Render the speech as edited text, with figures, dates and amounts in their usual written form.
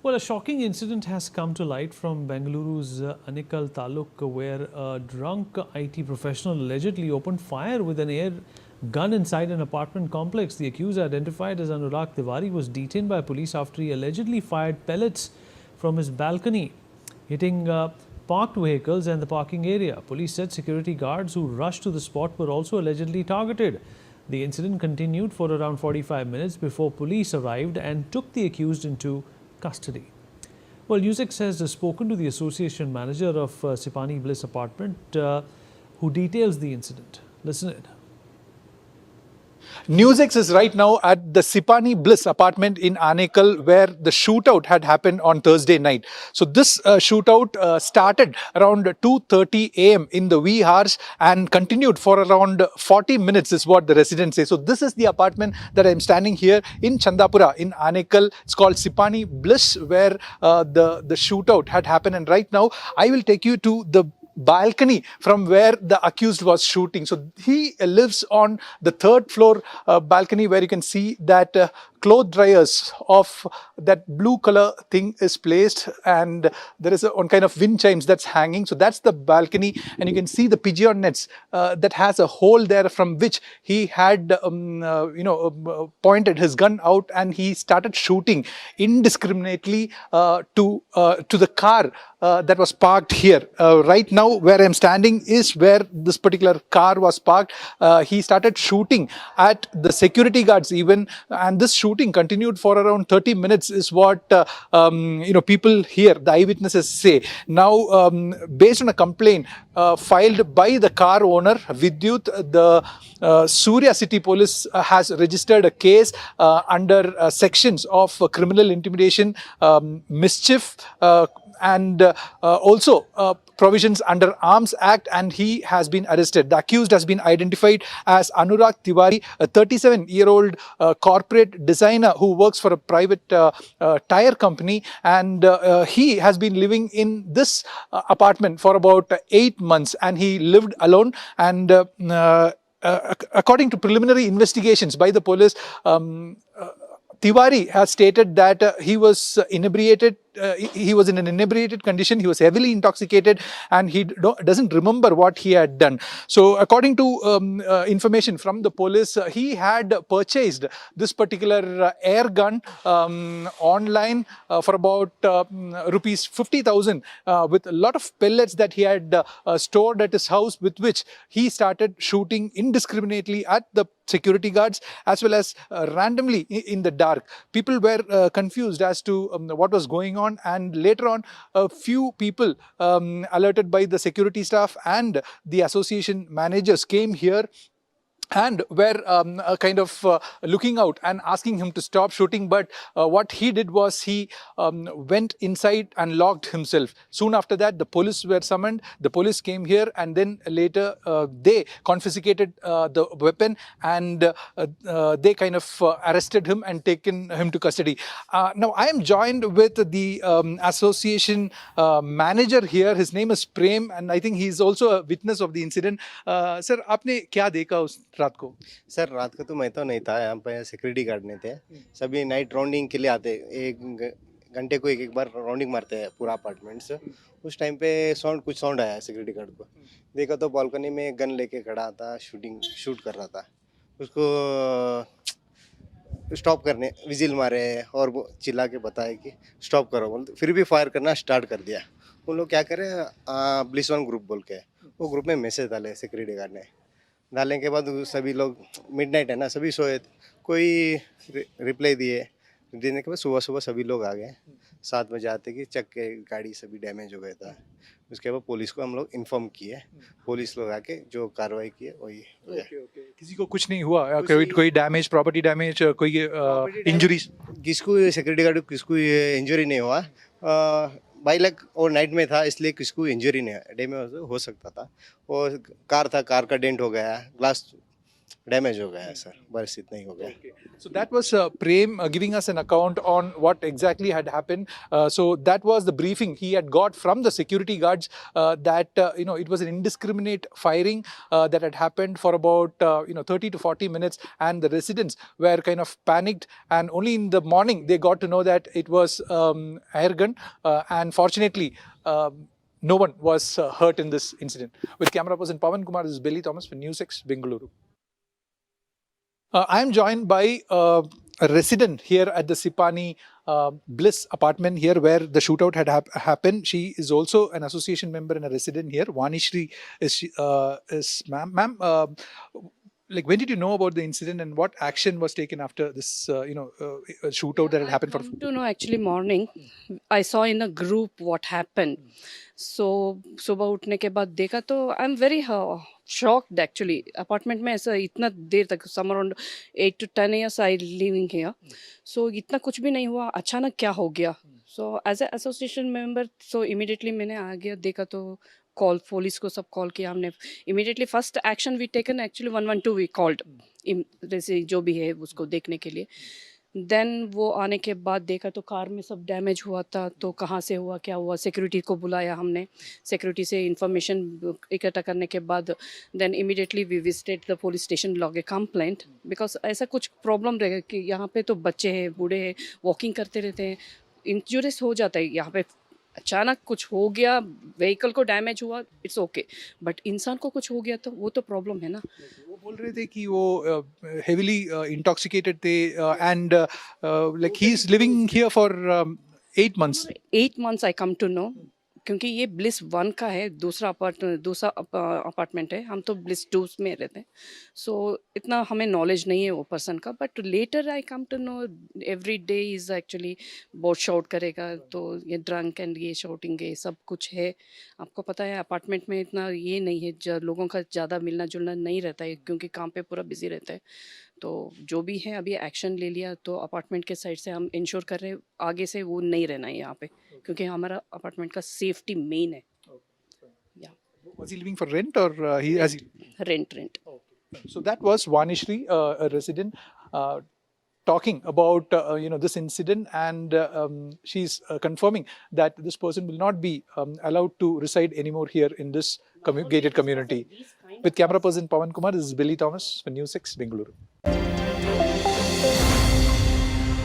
Well, a shocking incident has come to light from Bengaluru's Anikal Taluk, where a drunk IT professional allegedly opened fire with an air gun inside an apartment complex. The accused, identified as Anurag Tiwari, was detained by police after he allegedly fired pellets from his balcony, hitting parked vehicles and the parking area. Police said security guards who rushed to the spot were also allegedly targeted. The incident continued for around 45 minutes before police arrived and took the accused into custody. Well, NewsX has spoken to the association manager of Sipani Bliss apartment who details the incident. Listen in. NewsX is right now at the Sipani Bliss apartment in Anekal, where the shootout had happened on Thursday night. So this shootout started around 2:30 a.m. in the wee hours and continued for around 40 minutes is what the residents say. So this is the apartment that I'm standing here in Chandapura in Anekal. It's called Sipani Bliss, where the shootout had happened. And right now I will take you to the balcony from where the accused was shooting. So he lives on the third floor balcony, where you can see that cloth dryers of that blue color thing is placed, and there is one kind of wind chimes that's hanging. So that's the balcony, and you can see the pigeon nets that has a hole there from which he had pointed his gun out, and he started shooting indiscriminately to the car that was parked here. Right now where I'm standing is where this particular car was parked. He started shooting at the security guards even, and this shooting continued for around 30 minutes is what people here, the eyewitnesses say. Now, based on a complaint filed by the car owner, Vidyut, the Surya City Police has registered a case under sections of criminal intimidation, mischief, and also provisions under Arms Act, and he has been arrested. The accused has been identified as Anurag Tiwari, a 37-year-old corporate designer who works for a private tire company, and he has been living in this apartment for about 8 months, and he lived alone. And according to preliminary investigations by the police, Tiwari has stated that he was inebriated. He was in an inebriated condition. He was heavily intoxicated, and he doesn't remember what he had done. So, according to information from the police, he had purchased this particular air gun online for about rupees 50,000 with a lot of pellets that he had stored at his house, with which he started shooting indiscriminately at the security guards as well as randomly in the dark. People were confused as to what was going on, and later on a few people alerted by the security staff and the association managers came here and were kind of looking out and asking him to stop shooting. But what he did was he went inside and locked himself. Soon after that, the police were summoned. The police came here, and then later they confiscated the weapon, and they kind of arrested him and taken him to custody. Now, I am joined with the association manager here. His name is Prem, and I think he is also a witness of the incident. Sir, आपने क्या देखा उस रात को? Sir रात को तो मैं तो नहीं था, यहाँ पे सिक्योरिटी गार्ड नहीं थे। सभी नाइट राउंडिंग के लिए आते, एक घंटे को एक बार राउंडिंग मारते हैं पूरा अपार्टमेंट से। उस टाइम पे कुछ साउंड आया सिक्योरिटी गार्ड को, देखा तो बालकनी में गन लेके खड़ा था, शूट कर रहा था। उसको स्टॉप करने विजिल मारे और वो चिल्ला के बताए कि स्टॉप करो, बोलते फिर भी फायर करना स्टार्ट कर दिया। उन लोग क्या करे, ब्लिस वन ग्रुप बोल के वो ग्रुप में मैसेज डाले सिक्योरिटी गार्ड ने। डालने के बाद सभी लोग, मिडनाइट है ना, सभी सोए, कोई रिप्लाई देने के बाद सुबह सुबह सभी लोग आ गए। 7 बजे आते कि चक के गाड़ी सभी डैमेज हो गया था। उसके बाद पुलिस को हम लोग इन्फॉर्म किए, पुलिस लोग आके जो कार्रवाई किए वही। किसी को कुछ नहीं हुआ? कोई डैमेज, प्रॉपर्टी डैमेज, कोई इंजरीज? किसको सिक्योरिटी गार्ड किसको इंजरी नहीं हुआ। बाई लक और नाइट में था, इसलिए किसको इंजरी नहीं, डे में हो सकता था। और कार था, कार का डेंट हो गया, ग्लास डैमेज हो गया है सर, बस इतना ही हो गया। So that was Prem giving us an account on what exactly had happened. So that was the briefing he had got from the security guards that it was an indiscriminate firing that had happened for about 30 to 40 minutes, and the residents were kind of panicked. And only in the morning they got to know that it was air gun, and fortunately. No one was hurt in this incident. With camera person Pawan Kumar, this is Billy Thomas for NewsX, Bengaluru. I am joined by a resident here at the Sipani Bliss apartment here where the shootout had happened. She is also an association member and a resident here. Vanishri is ma'am. Like, when did you know about the incident and what action was taken after this shootout that had happened? I come to know actually morning. I saw in a group what happened. So सुबह उठने के बाद देखा तो I am very shocked actually. Apartment में ऐसा इतना देर तक some around 8 to 10 years I living here. So इतना कुछ भी नहीं हुआ, अचानक क्या हो गया. So as a association member so immediately मैंने आ गया, देखा तो कॉल पुलिस को सब कॉल किया हमने. Immediately first action we taken actually 112 we called जैसे जो भी है उसको देखने के लिए. देन वो आने के बाद देखा तो कार में सब डैमेज हुआ था. तो कहाँ से हुआ क्या हुआ, सिक्योरिटी को बुलाया हमने. सिक्योरिटी से इंफॉर्मेशन इकट्ठा करने के बाद then immediately we visited the police station, log a complaint. Because ऐसा कुछ प्रॉब्लम रहेगा कि यहाँ पे तो बच्चे हैं, बूढ़े हैं, वॉकिंग करते रहते हैं, इंजूरीज हो जाता है. यहाँ पे अचानक कुछ हो गया, व्हीकल को डैमेज हुआ, इट्स ओके, बट इंसान को कुछ हो गया तो वो तो प्रॉब्लम है ना. वो बोल रहे थे कि वो हेवीली इंटॉक्सिकेटेड थे and like he is living here for 8 months. 8 months I come to know, क्योंकि ये ब्लिस 1 का है, दूसरा अपार्टमेंट है. हम तो ब्लिस 2 में रहते हैं. सो इतना हमें नॉलेज नहीं है वो पर्सन का. But later I come to know every day is actually बहुत शाउट करेगा. तो ये ड्रंक एंड ये शाउटिंग ये सब कुछ है. आपको पता है अपार्टमेंट में इतना ये नहीं है, लोगों का ज़्यादा मिलना जुलना नहीं रहता है क्योंकि काम पे पूरा बिजी रहता है. तो जो भी है अभी एक्शन ले लिया, तो अपार्टमेंट के साइड से हम इंश्योर कर रहे हैं आगे से वो नहीं रहना है यहाँ पे, क्योंकि हमारा अपार्टमेंट का सेफ्टी मेन है. या Was he living for rent or he has? Rent. So that was Vanishri, a resident, talking about this incident, and she's confirming that this person will not be allowed to reside anymore here in this gated community. With camera person Pawan Kumar, this is Billy Thomas for NewsX, Bengaluru.